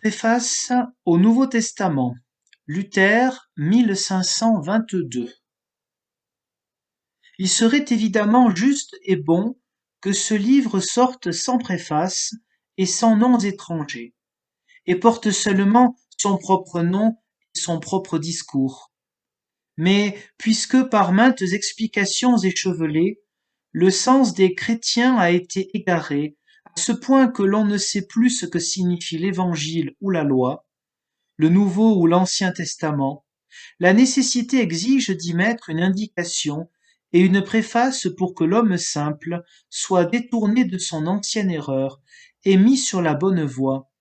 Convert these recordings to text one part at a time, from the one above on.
Préface au Nouveau Testament. Luther, 1522. Il serait évidemment juste et bon que ce livre sorte sans préface et sans noms étrangers, et porte seulement son propre nom et son propre discours. Mais puisque par maintes explications échevelées, le sens des chrétiens a été égaré, à ce point que l'on ne sait plus ce que signifie l'Évangile ou la loi, le Nouveau ou l'Ancien Testament, la nécessité exige d'y mettre une indication et une préface pour que l'homme simple soit détourné de son ancienne erreur et mis sur la bonne voie,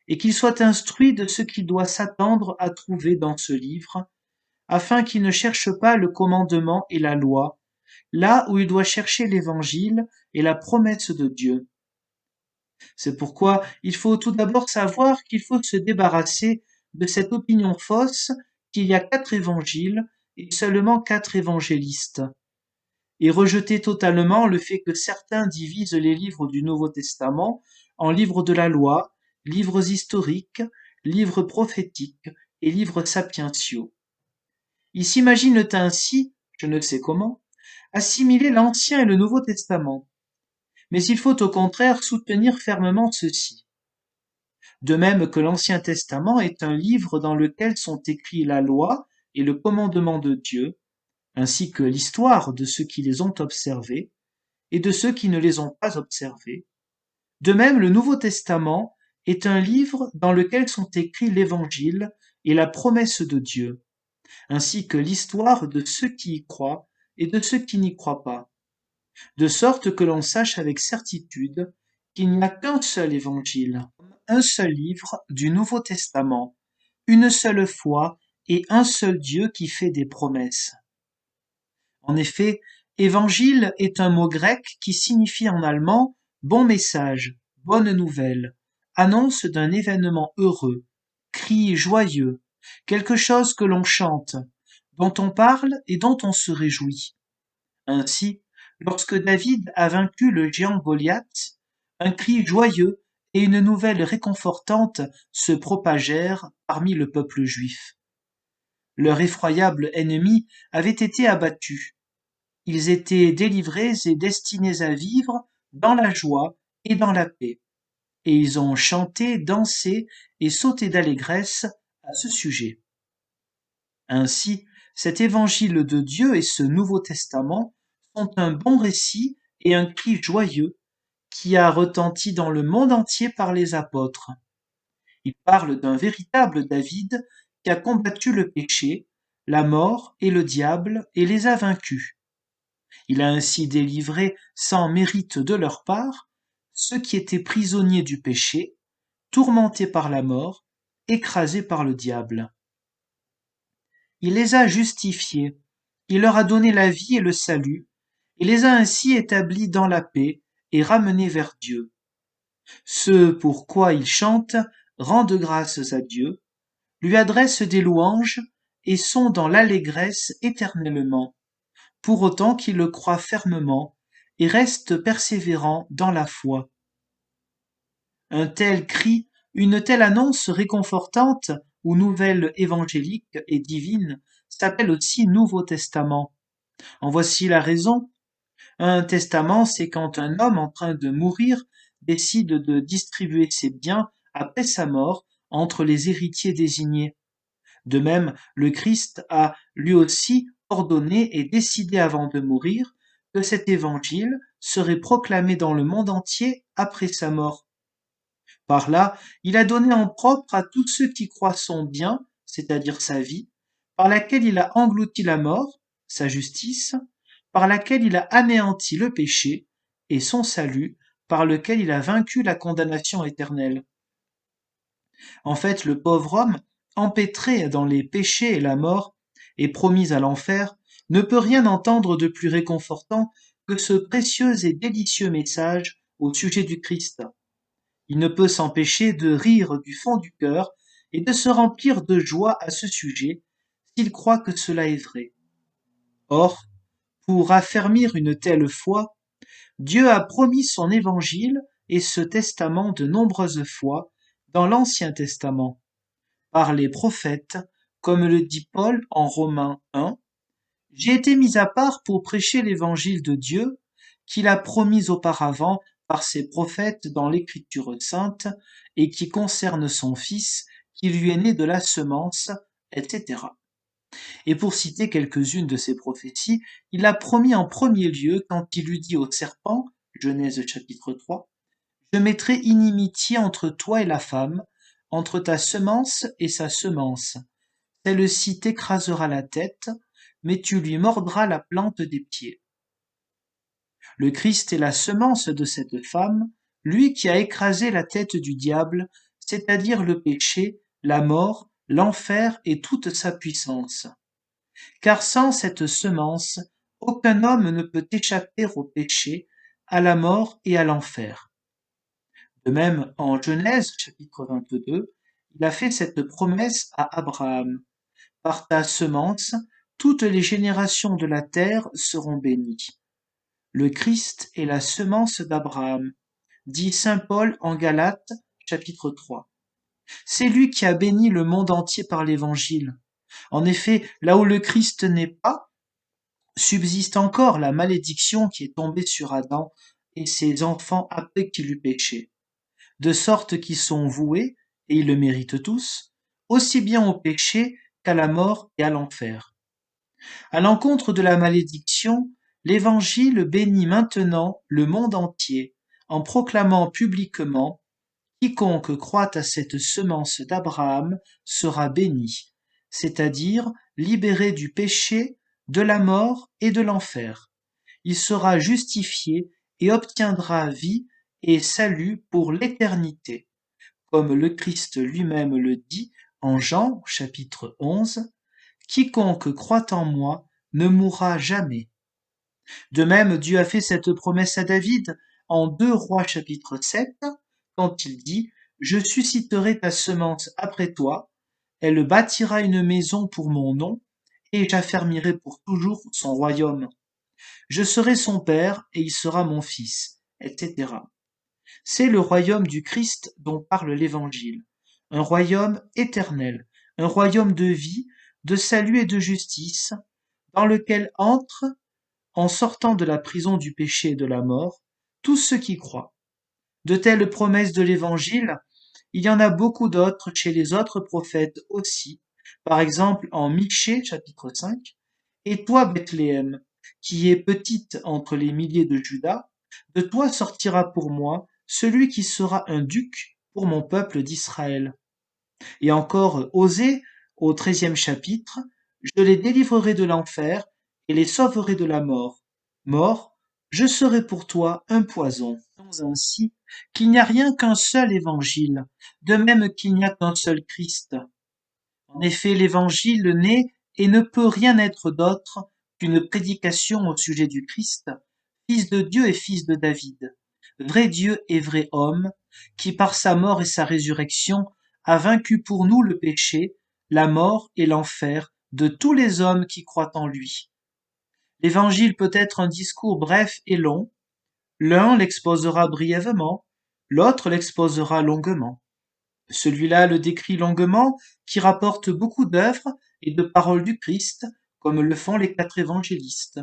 et qu'il soit instruit de ce qu'il doit s'attendre à trouver dans ce livre, afin qu'il ne cherche pas le commandement et la loi, là où il doit chercher l'Évangile et la promesse de Dieu. C'est pourquoi il faut tout d'abord savoir qu'il faut se débarrasser de cette opinion fausse qu'il y a 4 évangiles et seulement 4 évangélistes, et rejeter totalement le fait que certains divisent les livres du Nouveau Testament en livres de la loi, livres historiques, livres prophétiques et livres sapientiaux. Ils s'imaginent ainsi, je ne sais comment, assimiler l'Ancien et le Nouveau Testament. Mais il faut au contraire soutenir fermement ceci. De même que l'Ancien Testament est un livre dans lequel sont écrits la loi et le commandement de Dieu, ainsi que l'histoire de ceux qui les ont observés et de ceux qui ne les ont pas observés. De même, le Nouveau Testament est un livre dans lequel sont écrits l'Évangile et la promesse de Dieu, ainsi que l'histoire de ceux qui y croient et de ceux qui n'y croient pas, de sorte que l'on sache avec certitude qu'il n'y a qu'un seul évangile, un seul livre du Nouveau Testament, une seule foi et un seul Dieu qui fait des promesses. En effet, évangile est un mot grec qui signifie en allemand bon message, bonne nouvelle, annonce d'un événement heureux, cri joyeux, quelque chose que l'on chante, dont on parle et dont on se réjouit. Ainsi, lorsque David a vaincu le géant Goliath, un cri joyeux et une nouvelle réconfortante se propagèrent parmi le peuple juif. Leur effroyable ennemi avait été abattu. Ils étaient délivrés et destinés à vivre dans la joie et dans la paix. Et ils ont chanté, dansé et sauté d'allégresse à ce sujet. Ainsi, cet évangile de Dieu et ce Nouveau Testament sont un bon récit et un cri joyeux qui a retenti dans le monde entier par les apôtres. Il parle d'un véritable David qui a combattu le péché, la mort et le diable et les a vaincus. Il a ainsi délivré sans mérite de leur part ceux qui étaient prisonniers du péché, tourmentés par la mort, écrasés par le diable. Il les a justifiés, il leur a donné la vie et le salut, et les a ainsi établis dans la paix et ramenés vers Dieu. Ce pour quoi ils chantent rendent grâces à Dieu, lui adressent des louanges et sont dans l'allégresse éternellement, pour autant qu'ils le croient fermement et restent persévérants dans la foi. Un tel cri, une telle annonce réconfortante ou nouvelle évangélique et divine s'appelle aussi Nouveau Testament. En voici la raison. Un testament, c'est quand un homme en train de mourir décide de distribuer ses biens après sa mort entre les héritiers désignés. De même, le Christ a lui aussi ordonné et décidé avant de mourir que cet évangile serait proclamé dans le monde entier après sa mort. Par là, il a donné en propre à tous ceux qui croient son bien, c'est-à-dire sa vie, par laquelle il a englouti la mort, sa justice, par laquelle il a anéanti le péché, et son salut, par lequel il a vaincu la condamnation éternelle. En fait, le pauvre homme, empêtré dans les péchés et la mort, et promis à l'enfer, ne peut rien entendre de plus réconfortant que ce précieux et délicieux message au sujet du Christ. Il ne peut s'empêcher de rire du fond du cœur et de se remplir de joie à ce sujet, s'il croit que cela est vrai. Or, pour affermir une telle foi, Dieu a promis son évangile et ce testament de nombreuses fois dans l'Ancien Testament, par les prophètes, comme le dit Paul en Romains 1, « J'ai été mis à part pour prêcher l'évangile de Dieu, qu'il a promis auparavant par ses prophètes dans l'Écriture sainte, et qui concerne son Fils, qui lui est né de la semence, etc. » Et pour citer quelques-unes de ces prophéties, il a promis en premier lieu quand il eut dit au serpent, Genèse chapitre 3, « Je mettrai inimitié entre toi et la femme, entre ta semence et sa semence. Celle-ci t'écrasera la tête, mais tu lui mordras la plante des pieds. » Le Christ est la semence de cette femme, lui qui a écrasé la tête du diable, c'est-à-dire le péché, la mort, l'enfer et toute sa puissance. Car sans cette semence, aucun homme ne peut échapper au péché, à la mort et à l'enfer. De même, en Genèse chapitre 22, il a fait cette promesse à Abraham. « Par ta semence, toutes les générations de la terre seront bénies. » Le Christ est la semence d'Abraham, dit saint Paul en Galates chapitre 3. C'est lui qui a béni le monde entier par l'Évangile. En effet, là où le Christ n'est pas, subsiste encore la malédiction qui est tombée sur Adam et ses enfants après qu'il eut péché, de sorte qu'ils sont voués, et ils le méritent tous, aussi bien au péché qu'à la mort et à l'enfer. À l'encontre de la malédiction, l'Évangile bénit maintenant le monde entier en proclamant publiquement « Quiconque croit à cette semence d'Abraham sera béni », c'est-à-dire libéré du péché, de la mort et de l'enfer. Il sera justifié et obtiendra vie et salut pour l'éternité, comme le Christ lui-même le dit en Jean chapitre 11, « Quiconque croit en moi ne mourra jamais. » De même, Dieu a fait cette promesse à David en 2 Rois chapitre 7, quand il dit « Je susciterai ta semence après toi, elle bâtira une maison pour mon nom, et j'affermirai pour toujours son royaume. Je serai son père, et il sera mon fils, etc. » C'est le royaume du Christ dont parle l'Évangile, un royaume éternel, un royaume de vie, de salut et de justice, dans lequel entrent, en sortant de la prison du péché et de la mort, tous ceux qui croient. De telles promesses de l'Évangile, il y en a beaucoup d'autres chez les autres prophètes aussi, par exemple en Michée chapitre 5, « Et toi, Bethléem, qui es petite entre les milliers de Juda, de toi sortira pour moi celui qui sera un duc pour mon peuple d'Israël. » Et encore Osée, au 13e chapitre, « Je les délivrerai de l'enfer et les sauverai de la mort. Mort, je serai pour toi un poison. » Ainsi qu'il n'y a rien qu'un seul évangile, de même qu'il n'y a qu'un seul Christ. En effet, l'évangile n'est et ne peut rien être d'autre qu'une prédication au sujet du Christ, Fils de Dieu et Fils de David, vrai Dieu et vrai homme, qui par sa mort et sa résurrection a vaincu pour nous le péché, la mort et l'enfer de tous les hommes qui croient en lui. L'évangile peut être un discours bref et long, l'un l'exposera brièvement, l'autre l'exposera longuement. Celui-là le décrit longuement, qui rapporte beaucoup d'œuvres et de paroles du Christ, comme le font les 4 évangélistes.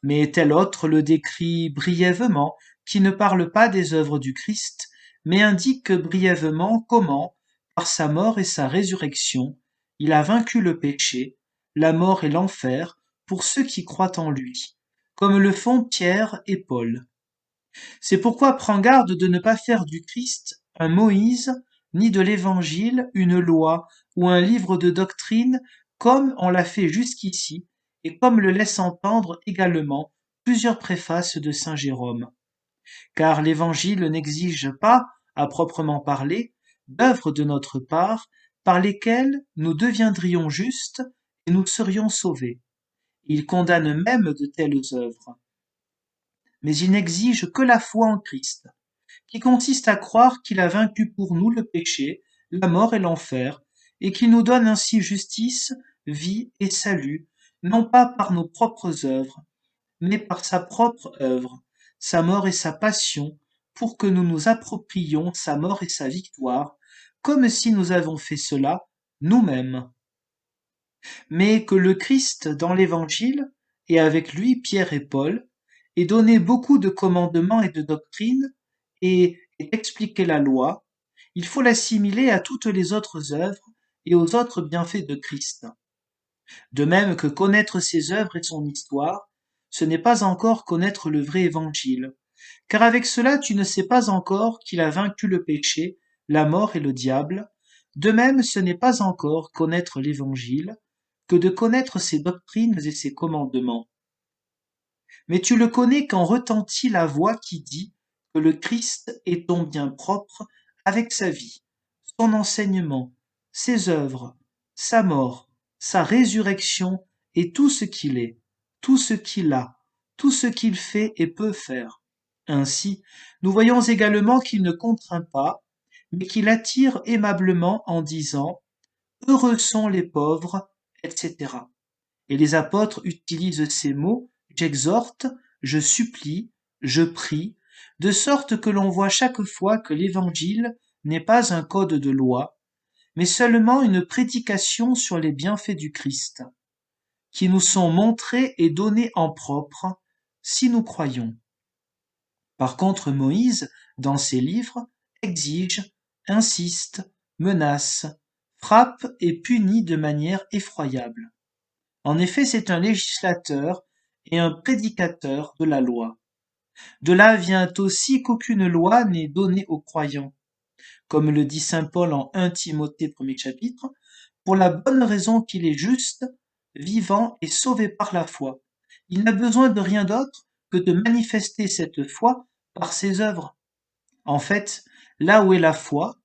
Mais tel autre le décrit brièvement, qui ne parle pas des œuvres du Christ, mais indique brièvement comment, par sa mort et sa résurrection, il a vaincu le péché, la mort et l'enfer pour ceux qui croient en lui, comme le font Pierre et Paul. C'est pourquoi prends garde de ne pas faire du Christ un Moïse, ni de l'Évangile une loi ou un livre de doctrine, comme on l'a fait jusqu'ici, et comme le laissent entendre également plusieurs préfaces de saint Jérôme. Car l'Évangile n'exige pas, à proprement parler, d'œuvres de notre part, par lesquelles nous deviendrions justes et nous serions sauvés. Il condamne même de telles œuvres. Mais il n'exige que la foi en Christ, qui consiste à croire qu'il a vaincu pour nous le péché, la mort et l'enfer, et qu'il nous donne ainsi justice, vie et salut, non pas par nos propres œuvres, mais par sa propre œuvre, sa mort et sa passion, pour que nous nous approprions sa mort et sa victoire, comme si nous avons fait cela nous-mêmes. Mais que le Christ dans l'Évangile, et avec lui Pierre et Paul, ait donné beaucoup de commandements et de doctrines, et expliqué la loi, il faut l'assimiler à toutes les autres œuvres et aux autres bienfaits de Christ. De même que connaître ses œuvres et son histoire, ce n'est pas encore connaître le vrai Évangile, car avec cela tu ne sais pas encore qu'il a vaincu le péché, la mort et le diable. De même, ce n'est pas encore connaître l'Évangile que de connaître ses doctrines et ses commandements. Mais tu le connais quand retentit la voix qui dit que le Christ est ton bien propre avec sa vie, son enseignement, ses œuvres, sa mort, sa résurrection et tout ce qu'il est, tout ce qu'il a, tout ce qu'il fait et peut faire. Ainsi, nous voyons également qu'il ne contraint pas, mais qu'il attire aimablement en disant Heureux sont les pauvres, etc. Et les apôtres utilisent ces mots j'exhorte, je supplie, je prie, de sorte que l'on voit chaque fois que l'Évangile n'est pas un code de loi, mais seulement une prédication sur les bienfaits du Christ, qui nous sont montrés et donnés en propre, si nous croyons. Par contre, Moïse, dans ses livres, exige, insiste, menace, frappe et punit de manière effroyable. En effet, c'est un législateur et un prédicateur de la loi. De là vient aussi qu'aucune loi n'est donnée aux croyants, comme le dit saint Paul en 1 Timothée 1er chapitre, pour la bonne raison qu'il est juste, vivant et sauvé par la foi. Il n'a besoin de rien d'autre que de manifester cette foi par ses œuvres. En fait, là où est la foi,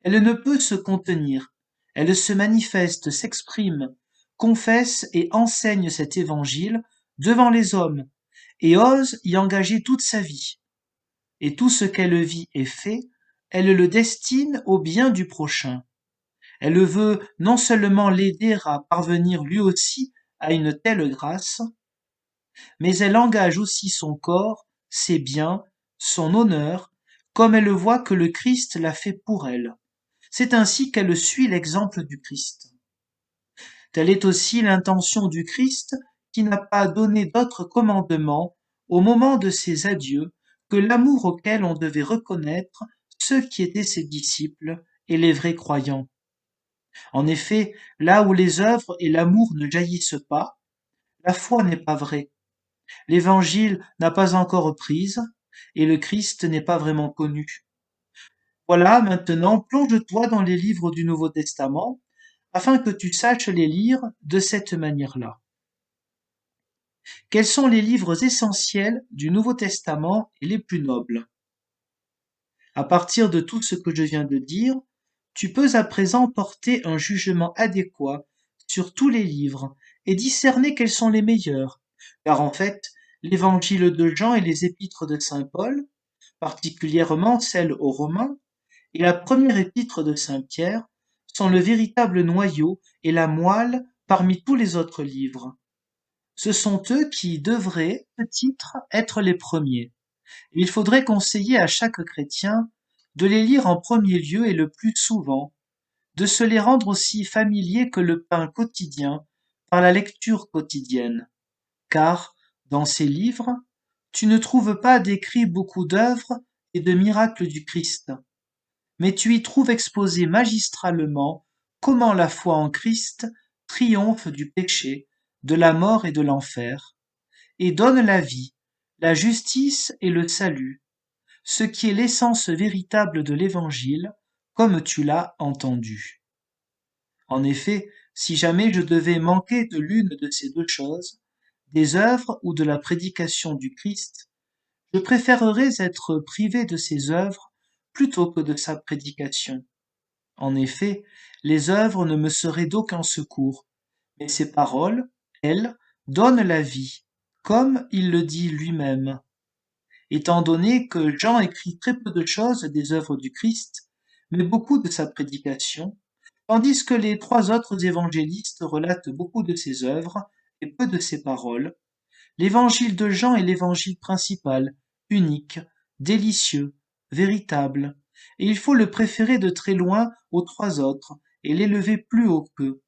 elle ne peut se contenir. Elle se manifeste, s'exprime, confesse et enseigne cet évangile devant les hommes et ose y engager toute sa vie. Et tout ce qu'elle vit et fait, elle le destine au bien du prochain. Elle veut non seulement l'aider à parvenir lui aussi à une telle grâce, mais elle engage aussi son corps, ses biens, son honneur, comme elle voit que le Christ l'a fait pour elle. C'est ainsi qu'elle suit l'exemple du Christ. Telle est aussi l'intention du Christ qui n'a pas donné d'autre commandement au moment de ses adieux que l'amour auquel on devait reconnaître ceux qui étaient ses disciples et les vrais croyants. En effet, là où les œuvres et l'amour ne jaillissent pas, la foi n'est pas vraie. L'Évangile n'a pas encore prise et le Christ n'est pas vraiment connu. Voilà, maintenant, plonge-toi dans les livres du Nouveau Testament afin que tu saches les lire de cette manière-là. Quels sont les livres essentiels du Nouveau Testament et les plus nobles? À partir de tout ce que je viens de dire, tu peux à présent porter un jugement adéquat sur tous les livres et discerner quels sont les meilleurs, car en fait, l'évangile de Jean et les épîtres de saint Paul, particulièrement celle aux Romains, et la première épître de saint Pierre, sont le véritable noyau et la moelle parmi tous les autres livres. Ce sont eux qui devraient, peut-être, être les premiers. Il faudrait conseiller à chaque chrétien de les lire en premier lieu et le plus souvent, de se les rendre aussi familiers que le pain quotidien par la lecture quotidienne. Car, dans ces livres, tu ne trouves pas décrit beaucoup d'œuvres et de miracles du Christ, mais tu y trouves exposé magistralement comment la foi en Christ triomphe du péché, de la mort et de l'enfer, et donne la vie, la justice et le salut, ce qui est l'essence véritable de l'Évangile, comme tu l'as entendu. En effet, si jamais je devais manquer de l'une de ces deux choses, des œuvres ou de la prédication du Christ, je préférerais être privé de ces œuvres plutôt que de sa prédication. En effet, les œuvres ne me seraient d'aucun secours, mais ses paroles, elles, donnent la vie, comme il le dit lui-même. Étant donné que Jean écrit très peu de choses des œuvres du Christ, mais beaucoup de sa prédication, tandis que les trois autres évangélistes relatent beaucoup de ses œuvres et peu de ses paroles, l'évangile de Jean est l'évangile principal, unique, délicieux, véritable, et il faut le préférer de très loin aux trois autres, et l'élever plus haut qu'eux.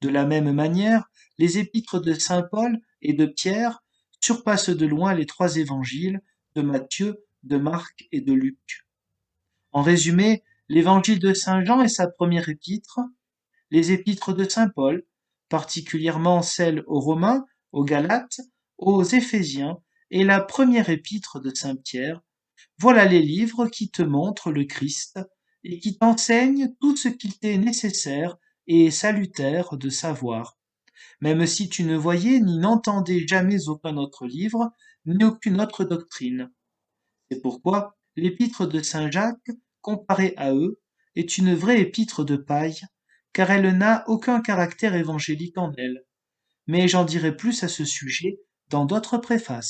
De la même manière, les épîtres de saint Paul et de Pierre surpassent de loin les trois évangiles de Matthieu, de Marc et de Luc. En résumé, l'évangile de saint Jean est sa première épître, les épîtres de saint Paul, particulièrement celles aux Romains, aux Galates, aux Éphésiens, et la première épître de saint Pierre, voilà les livres qui te montrent le Christ et qui t'enseignent tout ce qu'il t'est nécessaire et salutaire de savoir, même si tu ne voyais ni n'entendais jamais aucun autre livre, ni aucune autre doctrine. C'est pourquoi l'épître de saint Jacques, comparée à eux, est une vraie épître de paille, car elle n'a aucun caractère évangélique en elle. Mais j'en dirai plus à ce sujet dans d'autres préfaces.